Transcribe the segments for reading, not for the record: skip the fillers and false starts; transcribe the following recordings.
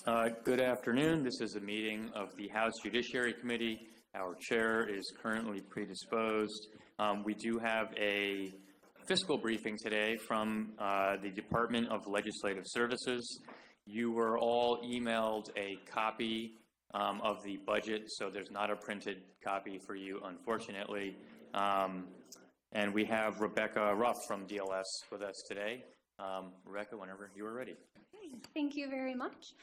Good afternoon. This is a meeting of the House Judiciary Committee. Our chair is currently predisposed. We do have a fiscal briefing today from the Department of Legislative Services. You were all emailed a copy of the budget, so there's not a printed copy for you, unfortunately. And we have Rebecca Ruff from DLS with us today. Rebecca, whenever you are ready. Thank you very much.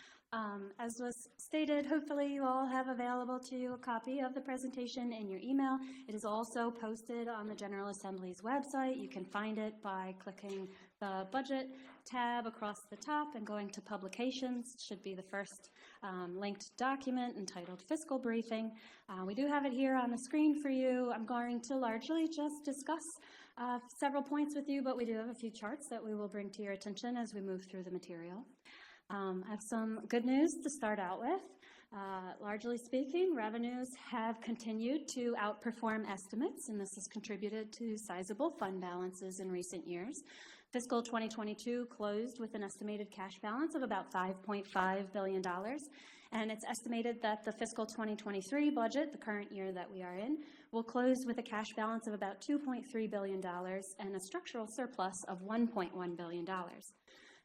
As was stated, hopefully you all have available to you a copy of the presentation in your email. It is also posted on the General Assembly's website. You can find it by clicking the budget tab across the top and going to publications. It should be the first linked document entitled Fiscal Briefing. We do have it here on the screen for you. I'm going to largely just discuss several points with you, but we do have a few charts that we will bring to your attention as we move through the material. I have some good news to start out with. Largely speaking, revenues have continued to outperform estimates, and this has contributed to sizable fund balances in recent years. Fiscal 2022 closed with an estimated cash balance of about $5.5 billion, and it's estimated that the fiscal 2023 budget, the current year that we are in, will close with a cash balance of about $2.3 billion and a structural surplus of $1.1 billion.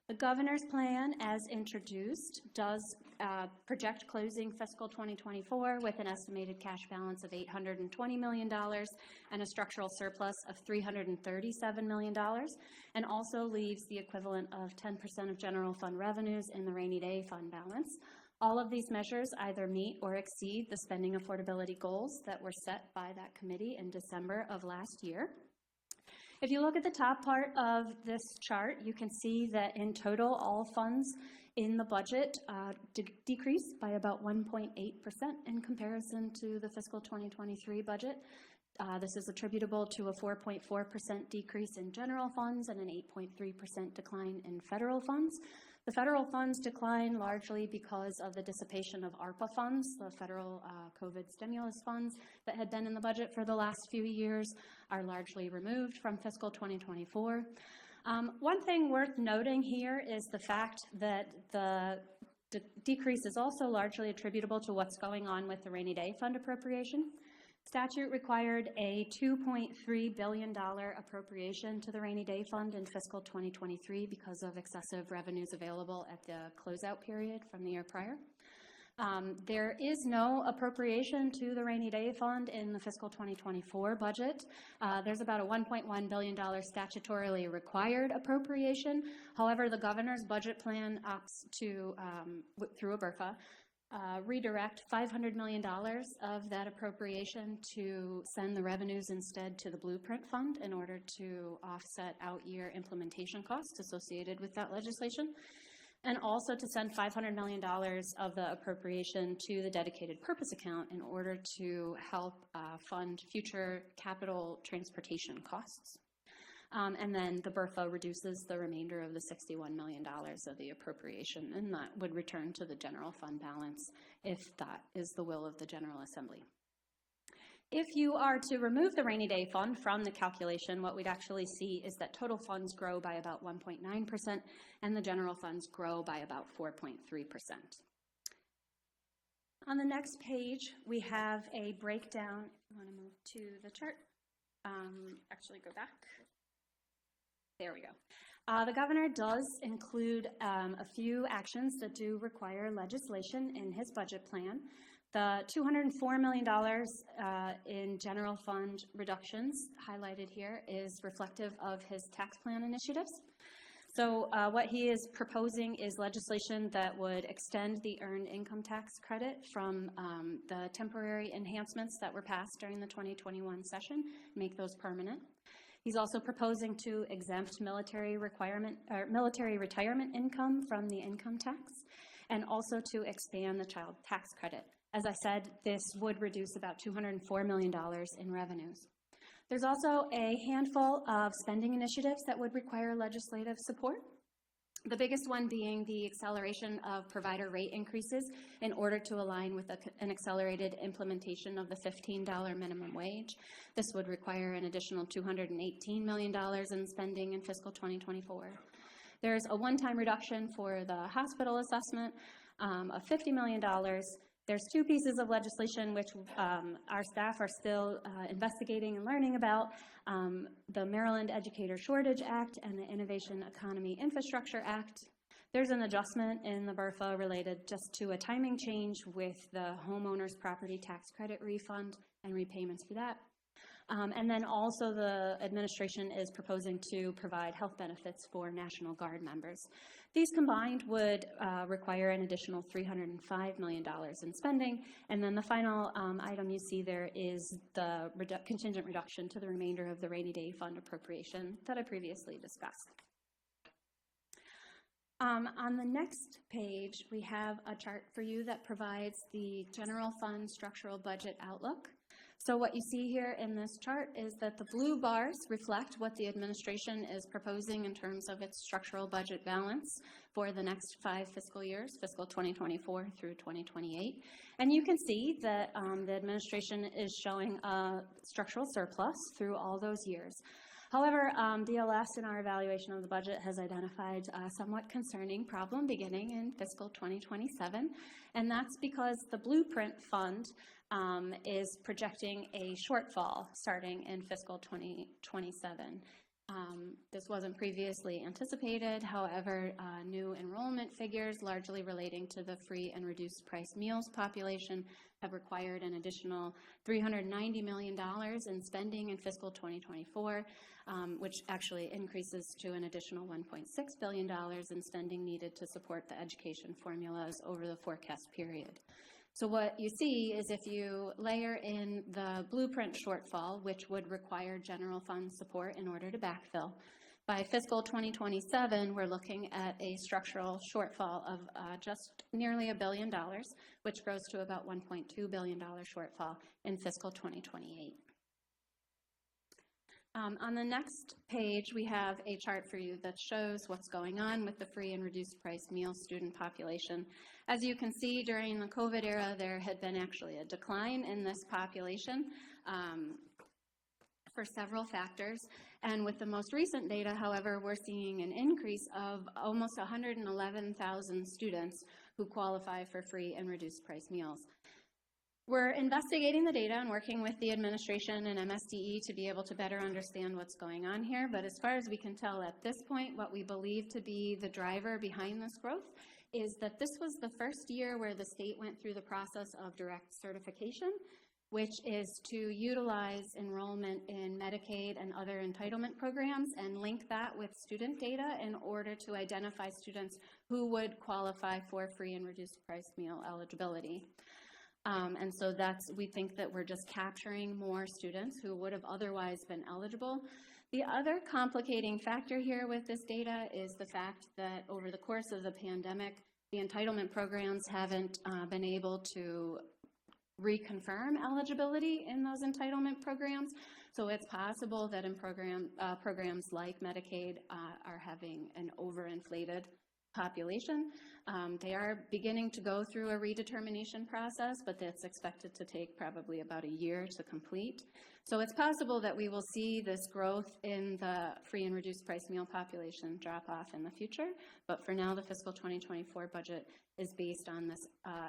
The governor's plan, as introduced, does project closing fiscal 2024 with an estimated cash balance of $820 million and a structural surplus of $337 million, and also leaves the equivalent of 10% of general fund revenues in the rainy day fund balance. All of these measures either meet or exceed the spending affordability goals that were set by that committee in December of last year. If you look at the top part of this chart, you can see that in total, all funds in the budget decreased by about 1.8% in comparison to the fiscal 2023 budget. This is attributable to a 4.4% decrease in general funds and an 8.3% decline in federal funds. The federal funds decline largely because of the dissipation of ARPA funds, the federal COVID stimulus funds that had been in the budget for the last few years are largely removed from fiscal 2024. One thing worth noting here is the fact that the decrease is also largely attributable to what's going on with the rainy day fund appropriation. Statute required a $2.3 billion appropriation to the rainy day fund in fiscal 2023 because of excessive revenues available at the closeout period from the year prior. There is no appropriation to the rainy day fund in the fiscal 2024 budget. There's about a $1.1 billion statutorily required appropriation. However, the governor's budget plan opts to, through a BRFA, redirect $500 million of that appropriation to send the revenues instead to the Blueprint Fund in order to offset out-year implementation costs associated with that legislation, and also to send $500 million of the appropriation to the dedicated purpose account in order to help fund future capital transportation costs. And then the BRFA reduces the remainder of the $61 million of the appropriation, and that would return to the general fund balance if that is the will of the General Assembly. If you are to remove the rainy day fund from the calculation, what we'd actually see is that total funds grow by about 1.9% and the general funds grow by about 4.3%. On the next page, we have a breakdown. I want to move to the chart. Actually, go back. There we go. The governor does include a few actions that do require legislation in his budget plan. The $204 million in general fund reductions highlighted here is reflective of his tax plan initiatives. So what he is proposing is legislation that would extend the earned income tax credit from the temporary enhancements that were passed during the 2021 session, make those permanent. He's also proposing to exempt military retirement income from the income tax, and also to expand the child tax credit. As I said, this would reduce about $204 million in revenues. There's also a handful of spending initiatives that would require legislative support. The biggest one being the acceleration of provider rate increases in order to align with an accelerated implementation of the $15 minimum wage. This would require an additional $218 million in spending in fiscal 2024. There's a one-time reduction for the hospital assessment, of $50 million. There's two pieces of legislation which our staff are still investigating and learning about, the Maryland Educator Shortage Act and the Innovation Economy Infrastructure Act. There's an adjustment in the BRFA related just to a timing change with the homeowner's property tax credit refund and repayments for that. And then also the administration is proposing to provide health benefits for National Guard members. These combined would require an additional $305 million in spending. And then the final item you see there is the contingent reduction to the remainder of the rainy day fund appropriation that I previously discussed. On the next page, we have a chart for you that provides the general fund structural budget outlook. So what you see here in this chart is that the blue bars reflect what the administration is proposing in terms of its structural budget balance for the next 5 fiscal years, fiscal 2024 through 2028. And you can see that the administration is showing a structural surplus through all those years. However, DLS in our evaluation of the budget has identified a somewhat concerning problem beginning in fiscal 2027, and that's because the Blueprint Fund is projecting a shortfall starting in fiscal 2027. This wasn't previously anticipated. However, new enrollment figures largely relating to the free and reduced price meals population have required an additional $390 million in spending in fiscal 2024, which actually increases to an additional $1.6 billion in spending needed to support the education formulas over the forecast period. So what you see is if you layer in the Blueprint shortfall, which would require general fund support in order to backfill, by fiscal 2027, we're looking at a structural shortfall of just nearly $1 billion, which grows to about $1.2 billion shortfall in fiscal 2028. On the next page, we have a chart for you that shows what's going on with the free and reduced price meal student population. As you can see, during the COVID era, there had been actually a decline in this population for several factors. And with the most recent data, however, we're seeing an increase of almost 111,000 students who qualify for free and reduced price meals. We're investigating the data and working with the administration and MSDE to be able to better understand what's going on here. But as far as we can tell at this point, what we believe to be the driver behind this growth is that this was the first year where the state went through the process of direct certification, which is to utilize enrollment in Medicaid and other entitlement programs and link that with student data in order to identify students who would qualify for free and reduced price meal eligibility. And so we think that we're just capturing more students who would have otherwise been eligible. The other complicating factor here with this data is the fact that over the course of the pandemic, the entitlement programs haven't been able to reconfirm eligibility in those entitlement programs. So it's possible that in programs like Medicaid are having an overinflated population. They are beginning to go through a redetermination process, but that's expected to take probably about a year to complete. So it's possible that we will see this growth in the free and reduced price meal population drop off in the future, but for now the fiscal 2024 budget is based on this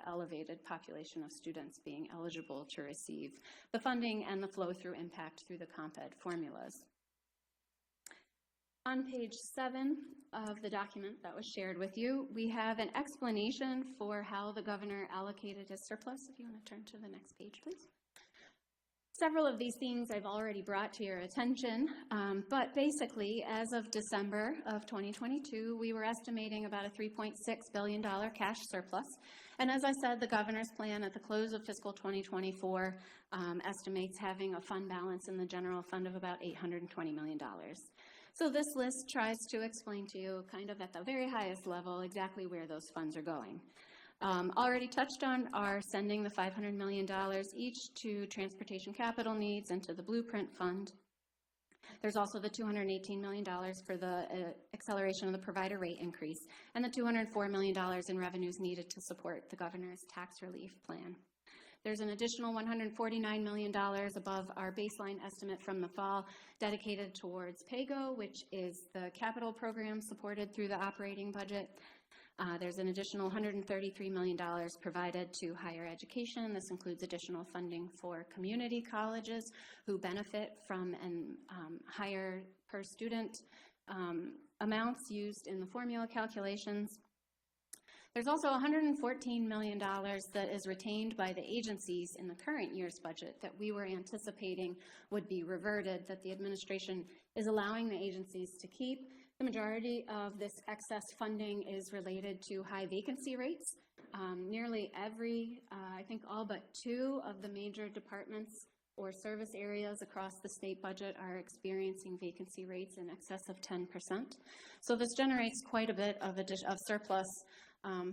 elevated population of students being eligible to receive the funding and the flow-through impact through the comp ed formulas. On page 7 of the document that was shared with you, we have an explanation for how the governor allocated his surplus. If you want to turn to the next page, please. Several of these things I've already brought to your attention, but basically, as of December of 2022, we were estimating about a $3.6 billion cash surplus. And as I said, the governor's plan at the close of fiscal 2024 estimates having a fund balance in the general fund of about $820 million. So this list tries to explain to you kind of at the very highest level exactly where those funds are going. Already touched on are sending the $500 million each to transportation capital needs and to the Blueprint Fund. There's also the $218 million for the acceleration of the provider rate increase and the $204 million in revenues needed to support the governor's tax relief plan. There's an additional $149 million above our baseline estimate from the fall dedicated towards PAYGO, which is the capital program supported through the operating budget. There's an additional $133 million provided to higher education. This includes additional funding for community colleges who benefit from higher per student amounts used in the formula calculations. There's also $114 million that is retained by the agencies in the current year's budget that we were anticipating would be reverted, that the administration is allowing the agencies to keep. The majority of this excess funding is related to high vacancy rates. Nearly every, I think all but 2 of the major departments or service areas across the state budget are experiencing vacancy rates in excess of 10%. So this generates quite a bit of surplus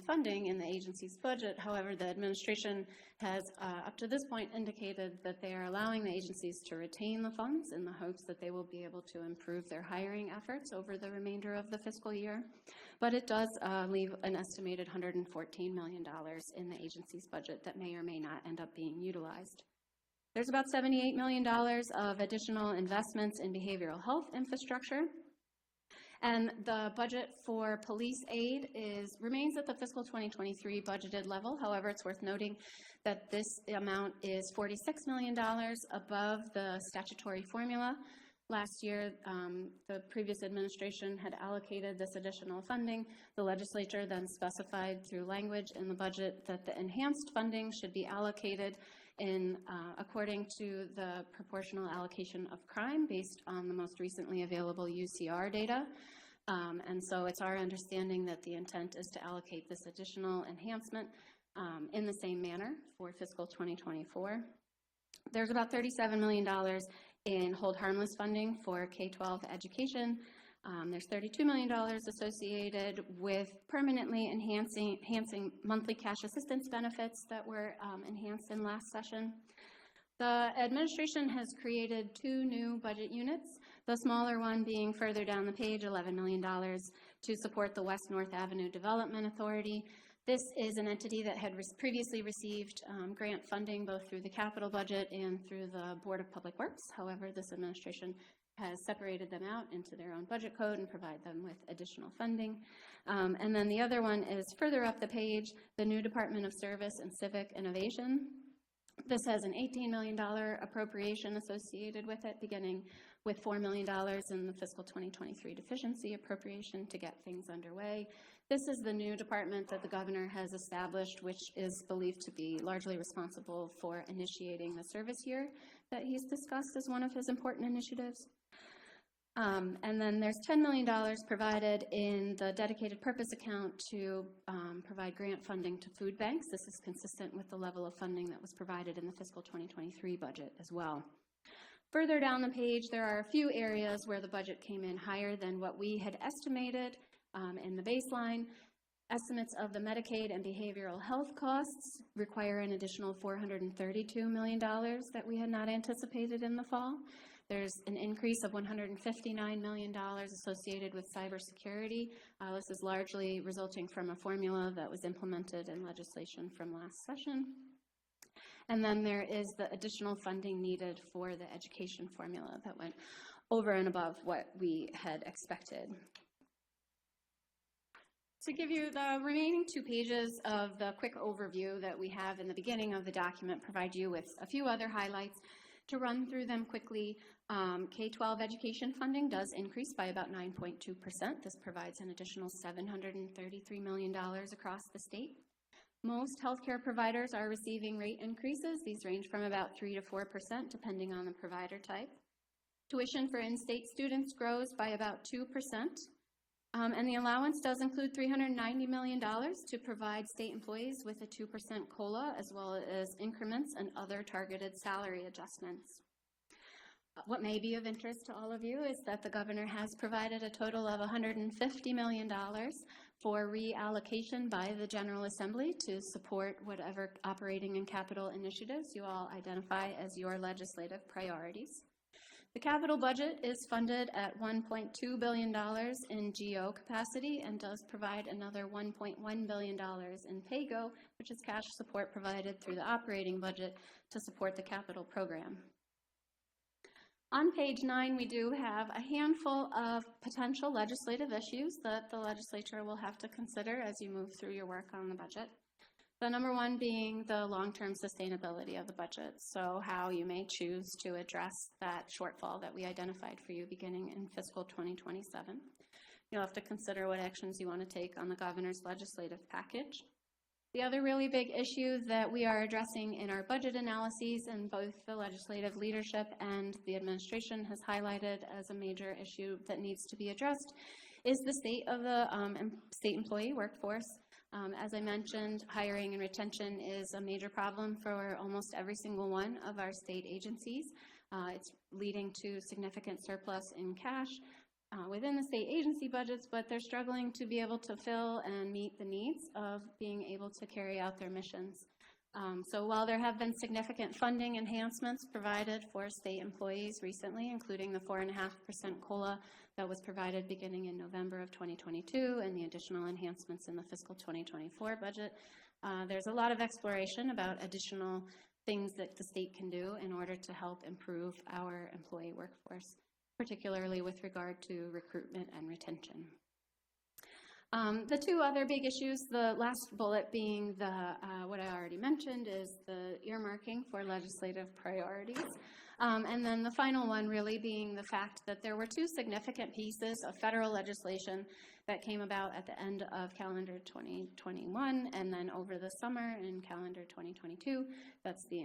funding in the agency's budget. However, the administration has up to this point indicated that they are allowing the agencies to retain the funds in the hopes that they will be able to improve their hiring efforts over the remainder of the fiscal year. But it does leave an estimated $114 million in the agency's budget that may or may not end up being utilized. There's about $78 million of additional investments in behavioral health infrastructure. And the budget for police aid remains at the fiscal 2023 budgeted level. However, it's worth noting that this amount is $46 million above the statutory formula. Last year, the previous administration had allocated this additional funding. The legislature then specified through language in the budget that the enhanced funding should be allocated according to the proportional allocation of crime based on the most recently available UCR data. And so it's our understanding that the intent is to allocate this additional enhancement in the same manner for fiscal 2024. There's about $37 million in hold harmless funding for K-12 education. There's $32 million associated with permanently enhancing monthly cash assistance benefits that were enhanced in last session. The administration has created 2 new budget units, the smaller one being further down the page, $11 million to support the West North Avenue Development Authority. This is an entity that had previously received grant funding both through the capital budget and through the Board of Public Works. However, this administration has separated them out into their own budget code and provide them with additional funding. And then the other one is further up the page, the new Department of Service and Civic Innovation. This has an $18 million appropriation associated with it, beginning with $4 million in the fiscal 2023 deficiency appropriation to get things underway. This is the new department that the governor has established, which is believed to be largely responsible for initiating the service year that he's discussed as one of his important initiatives. And then there's $10 million provided in the dedicated purpose account to provide grant funding to food banks. This is consistent with the level of funding that was provided in the fiscal 2023 budget as well. Further down the page, there are a few areas where the budget came in higher than what we had estimated in the baseline. Estimates of the Medicaid and behavioral health costs require an additional $432 million that we had not anticipated in the fall. There's an increase of $159 million associated with cybersecurity. This is largely resulting from a formula that was implemented in legislation from last session. And then there is the additional funding needed for the education formula that went over and above what we had expected. To give you the remaining 2 pages of the quick overview that we have in the beginning of the document, provide you with a few other highlights. To run through them quickly, K-12 education funding does increase by about 9.2%. This provides an additional $733 million across the state. Most healthcare providers are receiving rate increases. These range from about 3 to 4%, depending on the provider type. Tuition for in-state students grows by about 2%. And the allowance does include $390 million to provide state employees with a 2% COLA, as well as increments and other targeted salary adjustments. What may be of interest to all of you is that the governor has provided a total of $150 million for reallocation by the General Assembly to support whatever operating and capital initiatives you all identify as your legislative priorities. The capital budget is funded at $1.2 billion in GO capacity and does provide another $1.1 billion in PAYGO, which is cash support provided through the operating budget to support the capital program. On page 9, we do have a handful of potential legislative issues that the legislature will have to consider as you move through your work on the budget. The number one being the long-term sustainability of the budget, so how you may choose to address that shortfall that we identified for you beginning in fiscal 2027. You'll have to consider what actions you want to take on the governor's legislative package. The other really big issue that we are addressing in our budget analyses, and both the legislative leadership and the administration has highlighted as a major issue that needs to be addressed, is the state of the state employee workforce. As I mentioned, hiring and retention is a major problem for almost every single one of our state agencies. It's leading to significant surplus in cash within the state agency budgets, but they're struggling to be able to fill and meet the needs of being able to carry out their missions. So while there have been significant funding enhancements provided for state employees recently, including the 4.5% COLA that was provided beginning in November of 2022 and the additional enhancements in the fiscal 2024 budget, there's a lot of exploration about additional things that the state can do in order to help improve our employee workforce, particularly with regard to recruitment and retention. The two other big issues, the last bullet being what I already mentioned, is the earmarking for legislative priorities. And then the final one really being the fact that there were two significant pieces of federal legislation that came about at the end of calendar 2021 and then over the summer in calendar 2022. That's the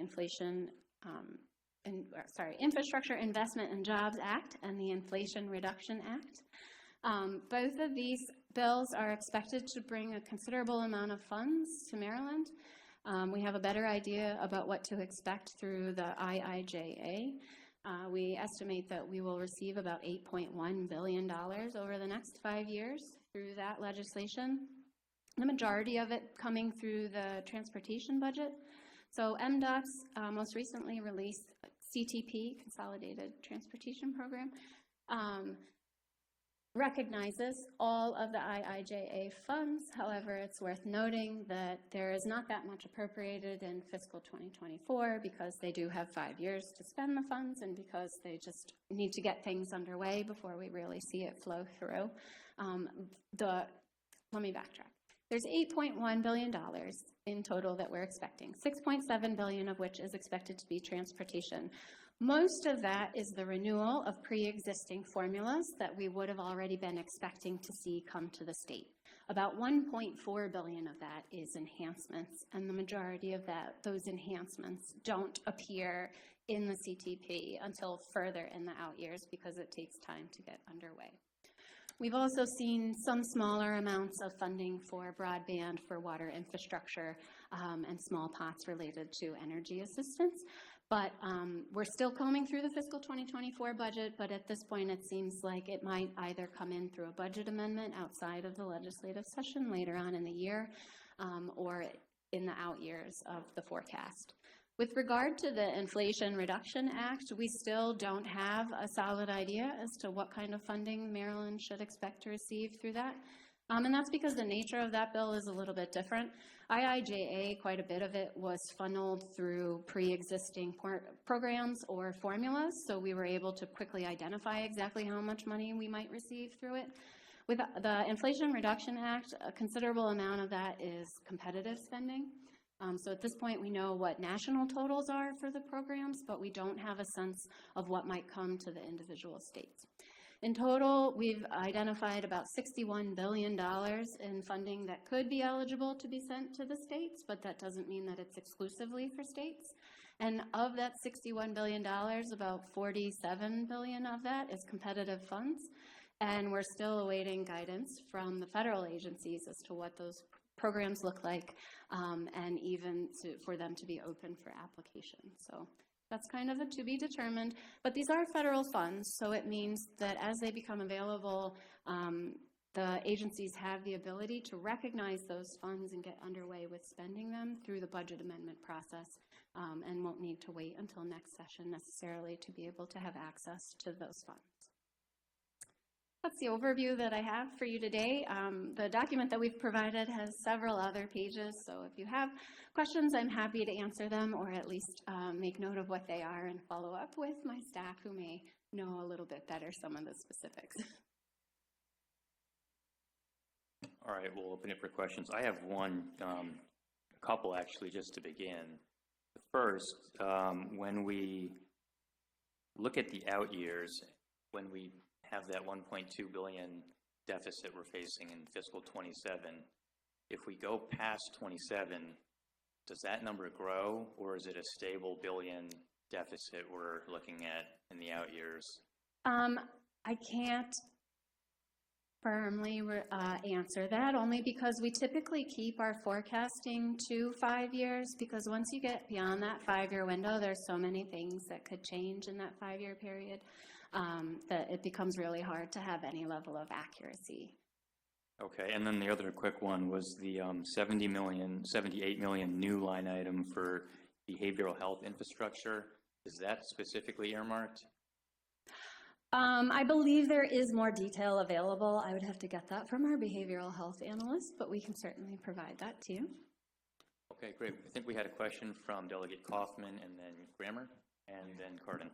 Infrastructure Investment and Jobs Act and the Inflation Reduction Act. Both of these bills are expected to bring a considerable amount of funds to Maryland. We have a better idea about what to expect through the IIJA. We estimate that we will receive about $8.1 billion over the next 5 years through that legislation, the majority of it coming through the transportation budget. So MDOT's most recently released CTP, Consolidated Transportation Program, recognizes all of the IIJA funds. However, it's worth noting that there is not that much appropriated in fiscal 2024 because they do have 5 years to spend the funds and because they just need to get things underway before we really see it flow through. Let me backtrack. There's $8.1 billion in total that we're expecting, $6.7 billion of which is expected to be transportation. Most of that is the renewal of pre-existing formulas that we would have already been expecting to see come to the state. About $1.4 billion of that is enhancements, and the majority of those enhancements don't appear in the CTP until further in the out years because it takes time to get underway. We've also seen some smaller amounts of funding for broadband, for water infrastructure, and small pots related to energy assistance. But we're still combing through the fiscal 2024 budget, but at this point it seems like it might either come in through a budget amendment outside of the legislative session later on in the year, or in the out years of the forecast. With regard to the Inflation Reduction Act, we still don't have a solid idea as to what kind of funding Maryland should expect to receive through that. And that's because the nature of that bill is a little bit different. IIJA, quite a bit of it was funneled through pre-existing programs or formulas, so we were able to quickly identify exactly how much money we might receive through it. With the Inflation Reduction Act, a considerable amount of that is competitive spending. So at this point, we know what national totals are for the programs, but we don't have a sense of what might come to the individual states. In total, we've identified about $61 billion in funding that could be eligible to be sent to the states, but that doesn't mean that it's exclusively for states. And of that $61 billion, about $47 billion of that is competitive funds, and we're still awaiting guidance from the federal agencies as to what those programs look like, and even for them to be open for application. So that's kind of a to be determined, but these are federal funds, so it means that as they become available, the agencies have the ability to recognize those funds and get underway with spending them through the budget amendment process, and won't need to wait until next session necessarily to be able to have access to those funds. That's the overview that I have for you today. The document that we've provided has several other pages, so if you have questions, I'm happy to answer them or at least make note of what they are and follow up with my staff who may know a little bit better some of the specifics. All right, we'll open it for questions. I have a couple actually, just to begin. First, when we look at the out years, when we have that 1.2 billion deficit we're facing in fiscal 27, if we go past 27, does that number grow, or is it a stable billion deficit we're looking at in the out years? I can't firmly answer that, only because we typically keep our forecasting to 5 years, because once you get beyond that 5-year window, there's so many things that could change in that 5-year period that it becomes really hard to have any level of accuracy. Okay, and then the other quick one was the 78 million new line item for behavioral health infrastructure. Is that specifically earmarked? I believe there is more detail available. I would have to get that from our behavioral health analyst, but we can certainly provide that to you. Okay, great. I think we had a question from Delegate Kaufman, and then Grammer, and then Cardin.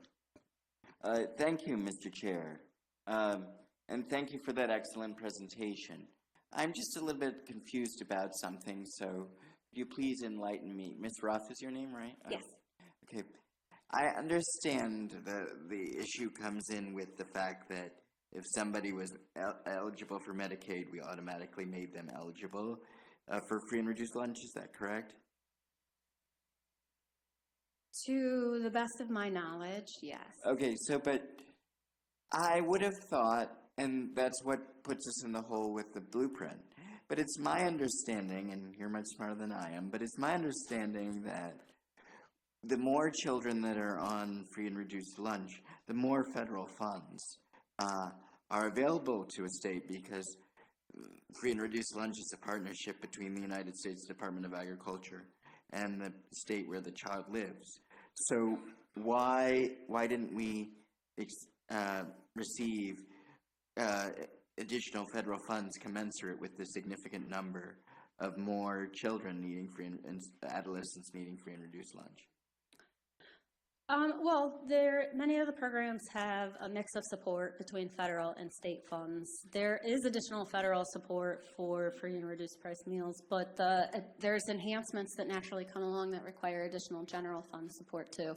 Thank you, Mr. Chair, and thank you for that excellent presentation. I'm just a little bit confused about something, so could you please enlighten me? Ms. Roth is your name, right? Yes. Okay. I understand the issue comes in with the fact that if somebody was eligible for Medicaid, we automatically made them eligible for free and reduced lunch. Is that correct? To the best of my knowledge, yes. Okay, so, but I would have thought, and that's what puts us in the hole with the blueprint, but it's my understanding, and you're much smarter than I am, but it's my understanding that the more children that are on free and reduced lunch, the more federal funds are available to a state, because free and reduced lunch is a partnership between the United States Department of Agriculture and the state where the child lives. So why didn't we receive additional federal funds commensurate with the significant number of more children needing free and adolescents needing free and reduced lunch? Well, many of the programs have a mix of support between federal and state funds. There is additional federal support for free and reduced price meals, but there's enhancements that naturally come along that require additional general fund support too.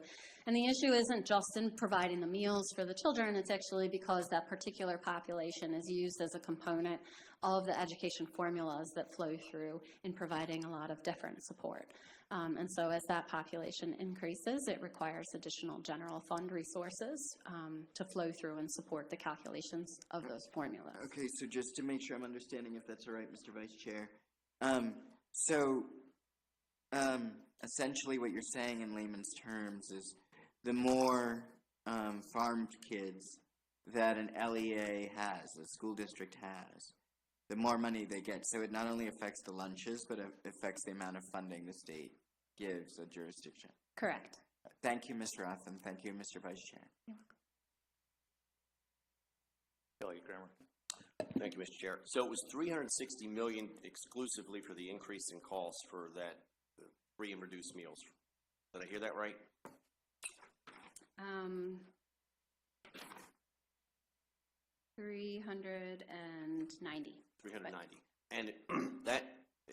And the issue isn't just in providing the meals for the children, it's actually because that particular population is used as a component of the education formulas that flow through in providing a lot of different support. And so as that population increases, it requires additional general fund resources to flow through and support the calculations of those formulas. Okay, so just to make sure I'm understanding, if that's all right, Mr. Vice Chair. Essentially what you're saying in layman's terms is the more farmed kids that an LEA has, a school district has, the more money they get. So it not only affects the lunches, but it affects the amount of funding the state gives a jurisdiction. Correct. Thank you, Ms. Roth, and thank you, Mr. Vice Chair. You're Delegate Grammer. Thank you, Mr. Chair. So it was $360 million exclusively for the increase in costs for that free and reduced meals. Did I hear that right? 390. 390. And that,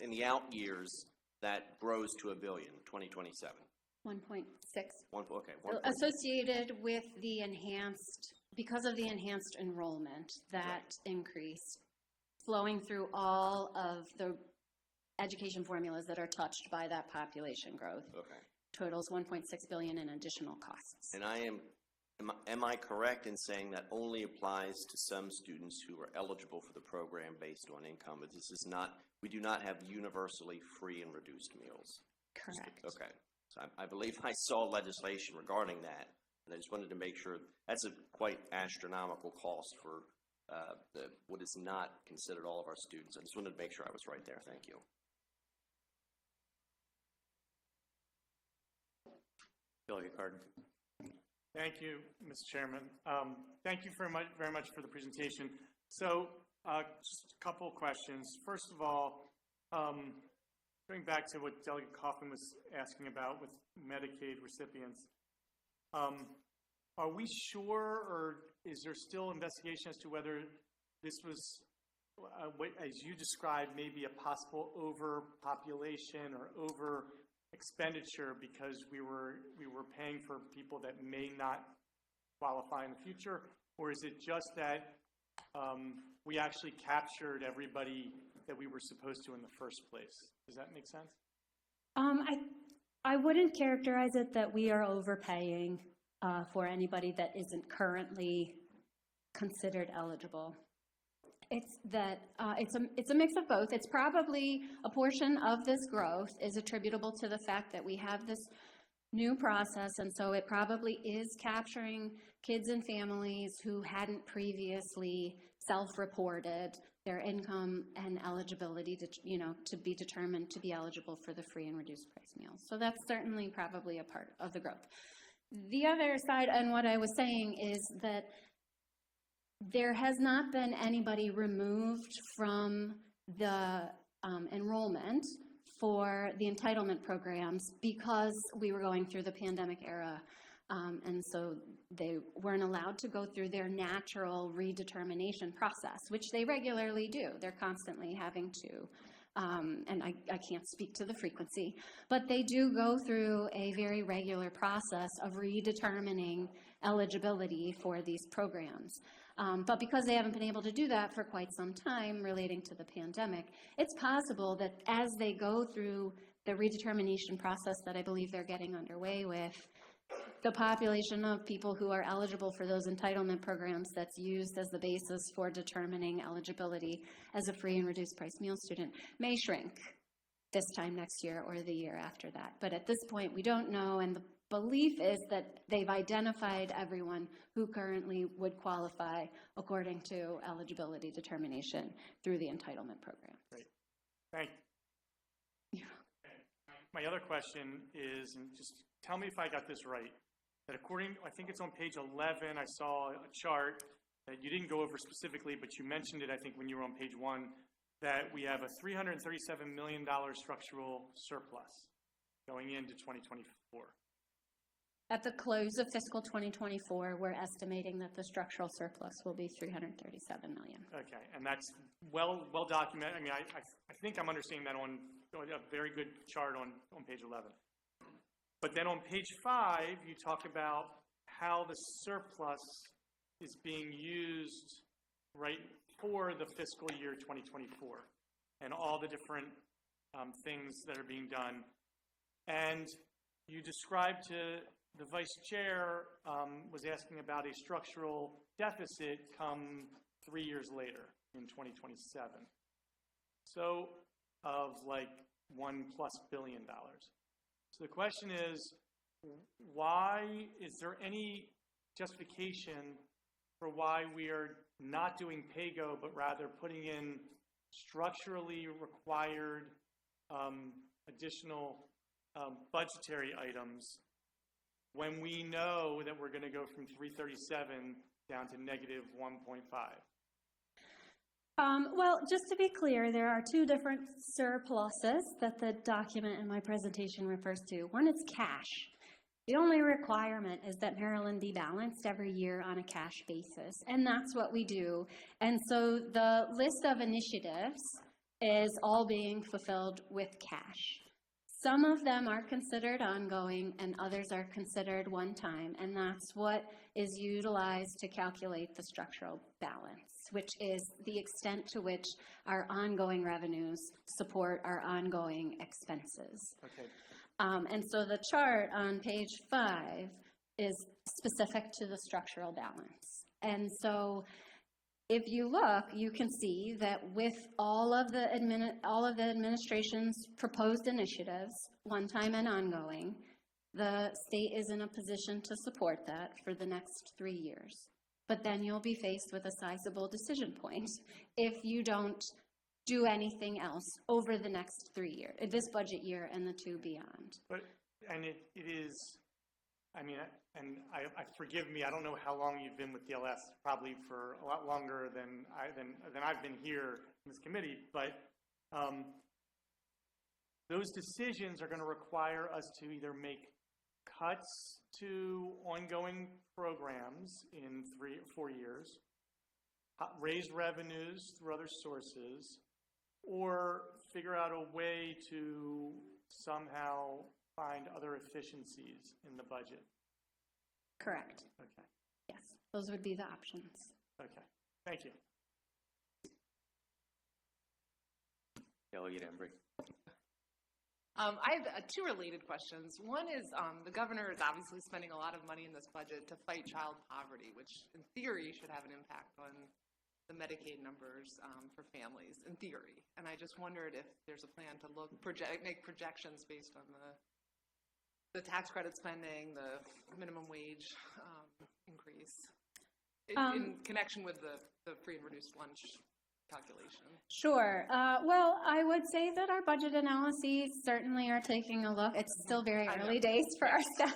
in the out years, that grows to $1 billion, 2027. 1.6. Okay. Associated with the because of the enhanced enrollment, that increase flowing through all of the education formulas that are touched by that population growth. Okay. Totals $1.6 billion in additional costs. And am I correct in saying that only applies to some students who are eligible for the program based on income? But this is not, we do not have universally free and reduced meals. Correct. Okay. So I believe I saw legislation regarding that, and I just wanted to make sure that's a quite astronomical cost for what is not considered all of our students. I just wanted to make sure I was right there. Thank you. Delegate Cardin. Thank you, Mr. Chairman. Thank you very much for the presentation. So just a couple of questions. First of all, going back to what Delegate Kaufman was asking about with Medicaid recipients, are we sure, or is there still investigation as to whether this was, as you described, maybe a possible overpopulation or over expenditure because we were paying for people that may not qualify in the future? Or is it just that we actually captured everybody that we were supposed to in the first place? Does that make sense? I wouldn't characterize it that we are overpaying for anybody that isn't currently considered eligible. It's that it's a mix of both. It's probably a portion of this growth is attributable to the fact that we have this new process, and so it probably is capturing kids and families who hadn't previously self-reported their income and eligibility to be determined to be eligible for the free and reduced price meals. So that's certainly probably a part of the growth. The other side, and what I was saying, is that there has not been anybody removed from the enrollment for the entitlement programs because we were going through the pandemic era, and so they weren't allowed to go through their natural redetermination process, which they regularly do. They're constantly having to, and I can't speak to the frequency, but they do go through a very regular process of redetermining eligibility for these programs. But because they haven't been able to do that for quite some time relating to the pandemic, it's possible that as they go through the redetermination process that I believe they're getting underway with, the population of people who are eligible for those entitlement programs that's used as the basis for determining eligibility as a free and reduced price meal student may shrink this time next year or the year after that. But at this point, we don't know, and the belief is that they've identified everyone who currently would qualify according to eligibility determination through the entitlement program. Great. Thank you. My other question is, and just tell me if I got this right, that according, I think it's on page 11, I saw a chart that you didn't go over specifically, but you mentioned it, I think, when you were on page 1, that we have a $337 million structural surplus going into 2024. At the close of fiscal 2024, we're estimating that the structural surplus will be $337 million. Okay, and that's well documented. I mean, I think I'm understanding that on a very good chart on page 11. But then on page 5, you talk about how the surplus is being used right for the fiscal year 2024 and all the different things that are being done. And you described to the vice chair was asking about a structural deficit come 3 years later in 2027. So of like $1+ billion. So the question is, why is there any justification for why we are not doing PAYGO, but rather putting in structurally required additional budgetary items when we know that we're going to go from 337 down to negative 1.5? Well, just to be clear, there are two different surpluses that the document in my presentation refers to. One is cash. The only requirement is that Maryland be balanced every year on a cash basis, and that's what we do. And so the list of initiatives is all being fulfilled with cash. Some of them are considered ongoing and others are considered one-time, and that's what is utilized to calculate the structural balance, which is the extent to which our ongoing revenues support our ongoing expenses. Okay. And so the chart on page 5 is specific to the structural balance. And so if you look, you can see that with all of the administration's proposed initiatives, one-time and ongoing, the state is in a position to support that for the next 3 years. But then you'll be faced with a sizable decision point if you don't do anything else over the next 3 years, this budget year and the 2 beyond. But, and it is, I mean, and I forgive me, I don't know how long you've been with DLS, probably for a lot longer than I've been here in this committee, but those decisions are going to require us to either make cuts to ongoing programs in 3 or 4 years, raise revenues through other sources, or figure out a way to somehow find other efficiencies in the budget? Correct. Okay, Yes, those would be the options. okay, thank you. Delegate Embry. I have two related questions. One is the governor is obviously spending a lot of money in this budget to fight child poverty, which in theory should have an impact on the Medicaid numbers for families, in theory. And I just wondered if there's a plan to make projections based on the tax credit spending, the minimum wage increase, in connection with the free and reduced lunch calculation. Sure. Well, I would say that our budget analyses certainly are taking a look. It's still very early days for our staff.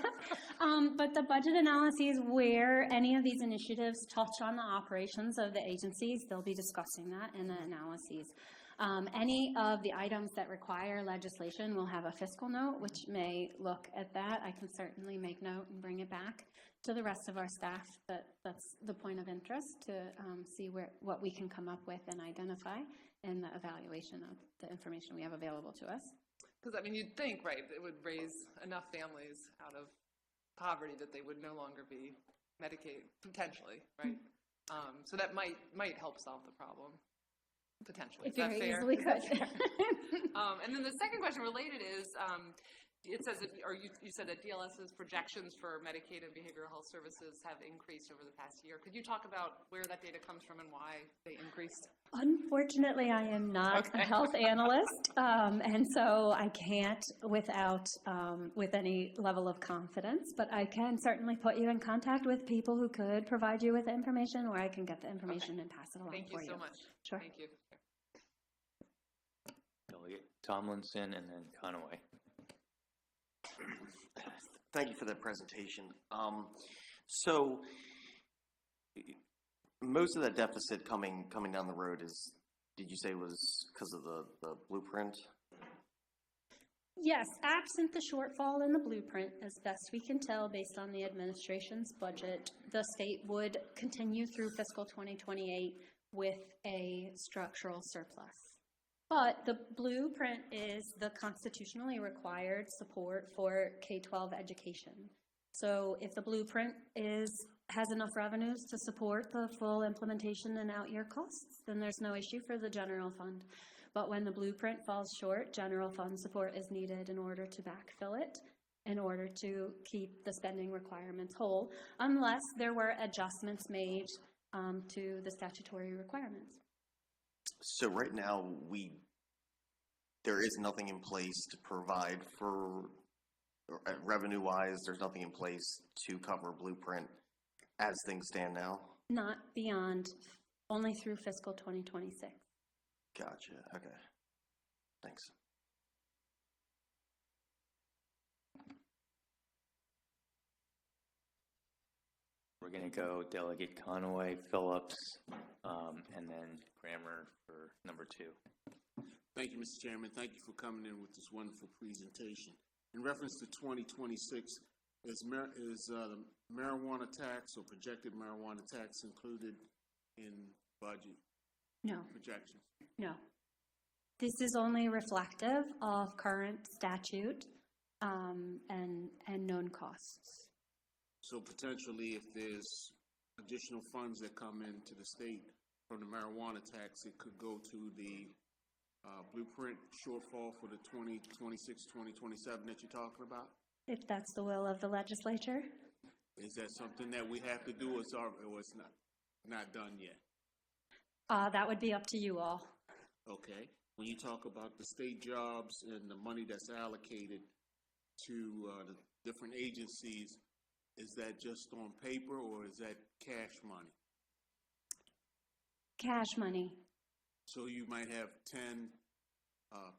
But the budget analyses where any of these initiatives touch on the operations of the agencies, they'll be discussing that in the analyses. Any of the items that require legislation will have a fiscal note, which may look at that. I can certainly make note and bring it back to the rest of our staff. That's the point of interest, to see what we can come up with and identify in the evaluation of the information we have available to us. Because, I mean, you'd think, right, it would raise enough families out of poverty that they would no longer be Medicaid, potentially, right? So that might help solve the problem. Potentially. It Is that very fair? easily could. And then the second question related is, it says that, or you said that DLS's projections for Medicaid and behavioral health services have increased over the past year. Could you talk about where that data comes from and why they increased? Unfortunately, I am not a health analyst, and so I can't with any level of confidence, but I can certainly put you in contact with people who could provide you with the information, or I can get the information and pass it along Thank for you so much. Sure. Thank you. Delegate Tomlinson and then Conaway. Thank you for that presentation. So most of that deficit coming down the road is, did you say, was because of the blueprint? Yes, absent the shortfall in the blueprint, as best we can tell based on the administration's budget, the state would continue through fiscal 2028 with a structural surplus. But the blueprint is the constitutionally required support for K-12 education. So if the blueprint has enough revenues to support the full implementation and out-year costs, then there's no issue for the general fund. But when the blueprint falls short, general fund support is needed in order to backfill it, in order to keep the spending requirements whole, unless there were adjustments made to the statutory requirements. So right now, there is nothing in place to provide for, revenue-wise, there's nothing in place to cover blueprint as things stand now? Not beyond, only through fiscal 2026. Gotcha, okay. Thanks. We're going to go Delegate Conaway, Phillips, and then Grammer for number 2. Thank you, Mr. Chairman. Thank you for coming in with this wonderful presentation. In reference to 2026, is the marijuana tax or projected marijuana tax included in budget No, projections? no. This is only reflective of current statute and known costs. So potentially, if there's additional funds that come into the state from the marijuana tax, it could go to the blueprint shortfall for the 2026, 2027 that you're talking about? If that's the will of the legislature. Is that something that we have to do, or it's not done yet? That would be up to you all. Okay. When you talk about the state jobs and the money that's allocated to the different agencies, is that just on paper or is that cash money? Cash money. So you might have 10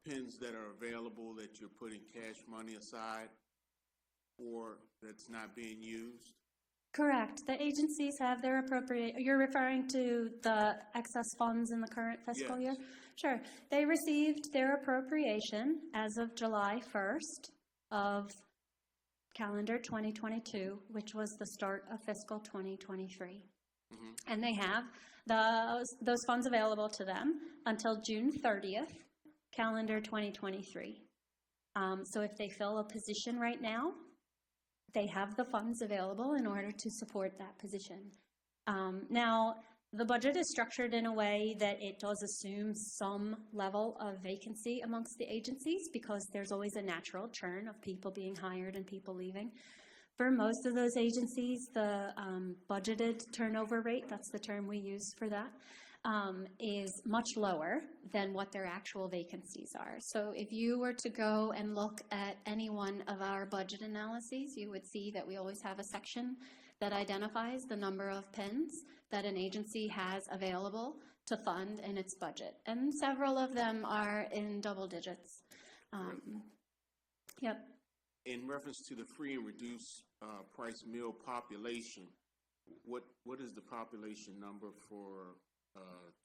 pins that are available that you're putting cash money aside or that's not being used? Correct. The agencies have their appropriate, you're referring to the excess funds in the current fiscal year? Sure. They received their appropriation as of July 1st of calendar 2022, which was the start of fiscal 2023. And they have those funds available to them until June 30th, calendar 2023. So if they fill a position right now, they have the funds available in order to support that position. Now, the budget is structured in a way that it does assume some level of vacancy amongst the agencies because there's always a natural churn of people being hired and people leaving. For most of those agencies, the budgeted turnover rate, that's the term we use for that, is much lower than what their actual vacancies are. So if you were to go and look at any one of our budget analyses, you would see that we always have a section that identifies the number of pins that an agency has available to fund in its budget. And several of them are in double digits. Yep. In reference to the free and reduced price meal population, what is the population number for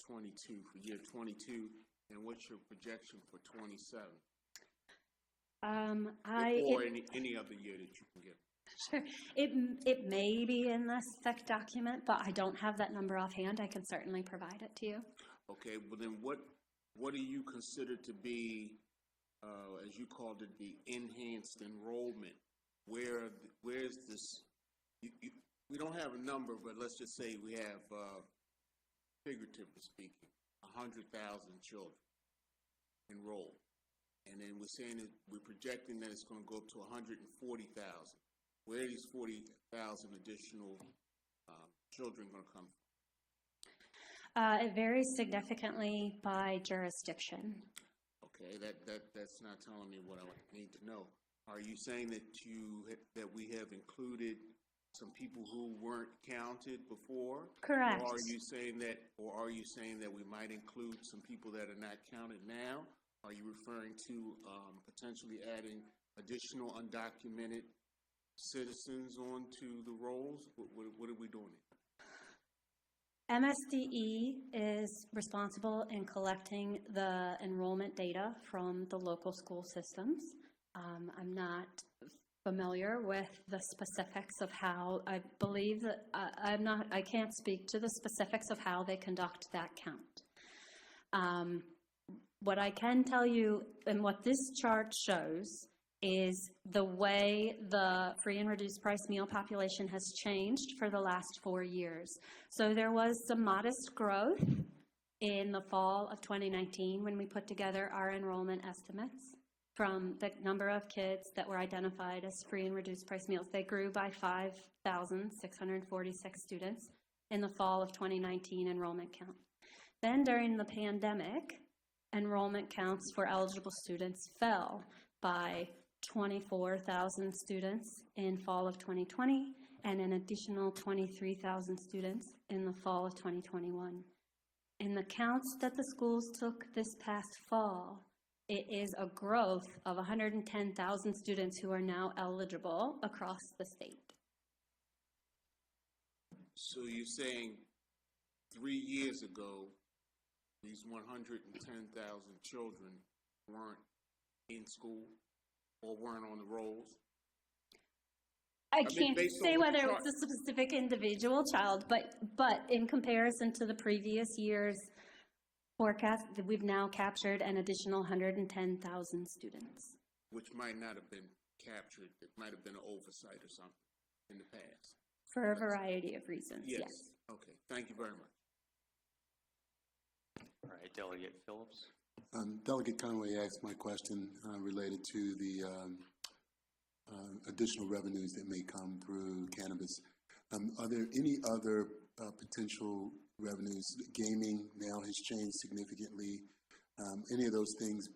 22, for year 22, and what's your projection for 27? Or any other year that you can get. Sure. It may be in the spec document, but I don't have that number offhand. I can certainly provide it to you. Okay, well then what do you consider to be, as you called it, the enhanced enrollment? Where's this? We don't have a number, but let's just say we have, figuratively speaking, 100,000 children enrolled, and then we're saying that we're projecting that it's going to go up to 140,000. Where are these 40,000 additional children going to come from? It varies significantly by jurisdiction. Okay, that's not telling me what I need to know. Are you saying that we have included some people who weren't counted before? Correct. Or are you saying that we might include some people that are not counted now? Are you referring to potentially adding additional undocumented citizens onto the rolls? What are we doing? MSDE is responsible in collecting the enrollment data from the local school systems. I'm not familiar with the specifics of how, I believe that I can't speak to the specifics of how they conduct that count. What I can tell you and what this chart shows is the way the free and reduced price meal population has changed for the last 4 years. So there was some modest growth in the fall of 2019 when we put together our enrollment estimates from the number of kids that were identified as free and reduced price meals. They grew by 5,646 students in the fall of 2019 enrollment count. Then during the pandemic, enrollment counts for eligible students fell by 24,000 students in fall of 2020 and an additional 23,000 students in the fall of 2021. In the counts that the schools took this past fall, it is a growth of 110,000 students who are now eligible across the state. So you're saying 3 years ago, these 110,000 children weren't in school or weren't on the rolls? I can't say whether it was a specific individual child, but in comparison to the previous year's forecast, we've now captured an additional 110,000 students. Which might not have been captured. It might have been an oversight or something in the past. For a variety of reasons, yes. Okay, thank you very much. All right, Delegate Phillips. Delegate Conway asked my question related to the additional revenues that may come through cannabis. Are there any other potential revenues? Gaming now has changed significantly. Any of those things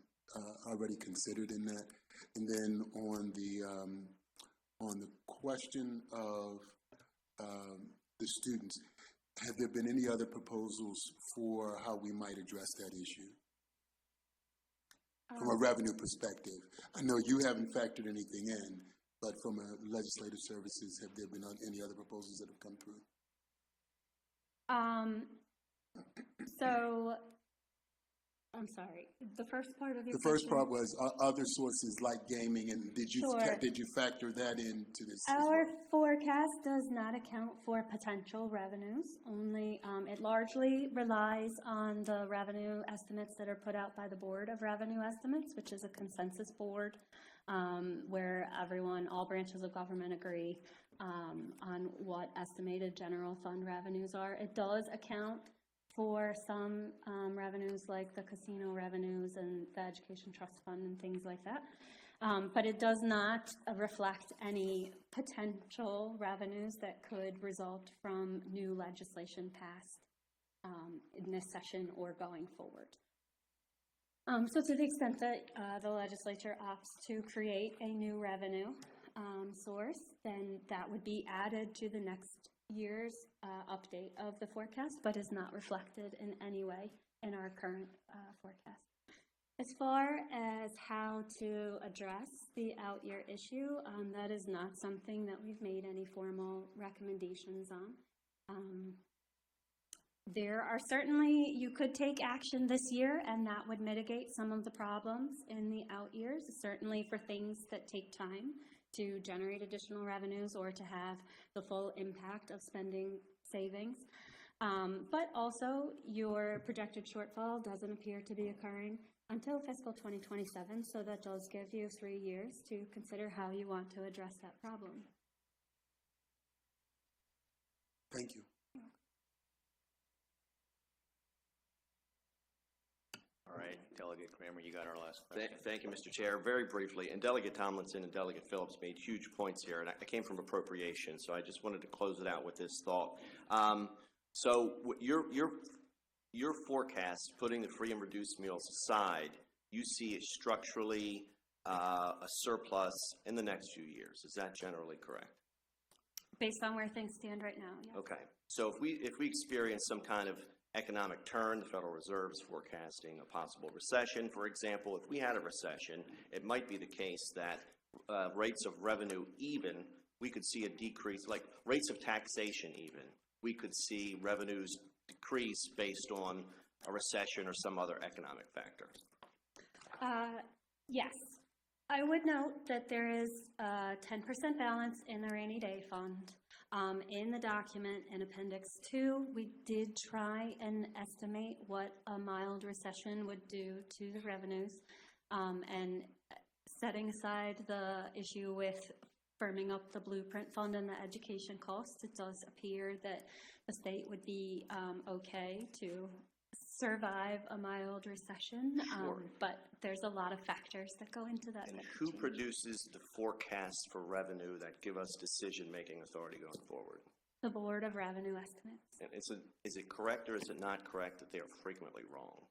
already considered in that? And then on the question of the students, have there been any other proposals for how we might address that issue? From a revenue perspective, I know you haven't factored anything in, but from a legislative services, have there been any other proposals that have come through? So I'm sorry, the first part of your The first question? part was other sources like gaming, and did you Sure. did you factor that into this as Our well? forecast does not account for potential revenues, only, it largely relies on the revenue estimates that are put out by the Board of Revenue Estimates, which is a consensus board, where everyone, all branches of government agree on what estimated general fund revenues are. It does account for some revenues like the casino revenues and the education trust fund and things like that. But it does not reflect any potential revenues that could result from new legislation passed in this session or going forward. So to the extent that the legislature opts to create a new revenue source, then that would be added to the next year's update of the forecast, but is not reflected in any way in our current forecast. As far as how to address the out-year issue, that is not something that we've made any formal recommendations on. There are certainly, you could take action this year, and that would mitigate some of the problems in the out years, certainly for things that take time to generate additional revenues or to have the full impact of spending savings. But also, your projected shortfall doesn't appear to be occurring until fiscal 2027, so that does give you 3 years to consider how you want to address that problem. Thank you. All right, Delegate Kramer, you got our last question. Thank you, Mr. Chair. Very briefly, and Delegate Tomlinson and Delegate Phillips made huge points here, and I came from appropriation, so I just wanted to close it out with this thought. So your forecast, putting the free and reduced meals aside, you see it structurally a surplus in the next few years. Is that generally correct? Based on where things stand right now, yes. Okay. So if we experience some kind of economic turn, the Federal Reserve is forecasting a possible recession, for example. If we had a recession, it might be the case that rates of revenue even, we could see a decrease, like rates of taxation even. We could see revenues decrease based on a recession or some other economic factor. Yes. I would note that there is a 10% balance in the rainy day fund. In the document in Appendix 2, we did try and estimate what a mild recession would do to the revenues, and setting aside the issue with firming up the blueprint fund and the education costs, it does appear that the state would be okay to survive a mild recession, but there's a lot of factors that go into that. And who produces the forecasts for revenue that give us decision-making authority going forward? The Board of Revenue Estimates. And is it correct or is it not correct that they are frequently wrong?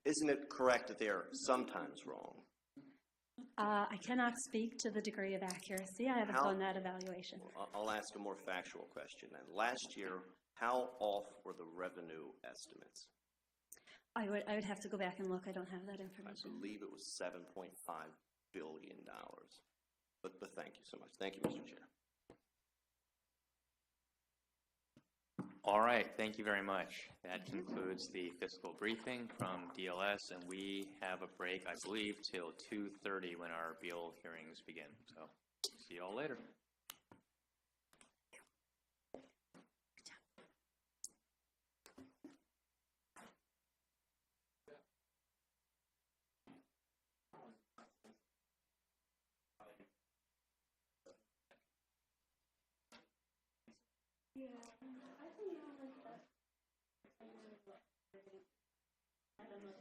Isn't it correct that they are sometimes wrong? I cannot speak to the degree of accuracy. I haven't done that evaluation. I'll ask a more factual question then. Last year, how off were the revenue estimates? I would have to go back and look. I don't have that I information. believe it was $7.5 billion. But thank you so much. Thank you, Mr. Chair. All right, thank you very much. That concludes the fiscal briefing from DLS, and we have a break, I believe, till 2:30 when our bill hearings begin. So, see you all later. Yeah, I think like that. I don't know.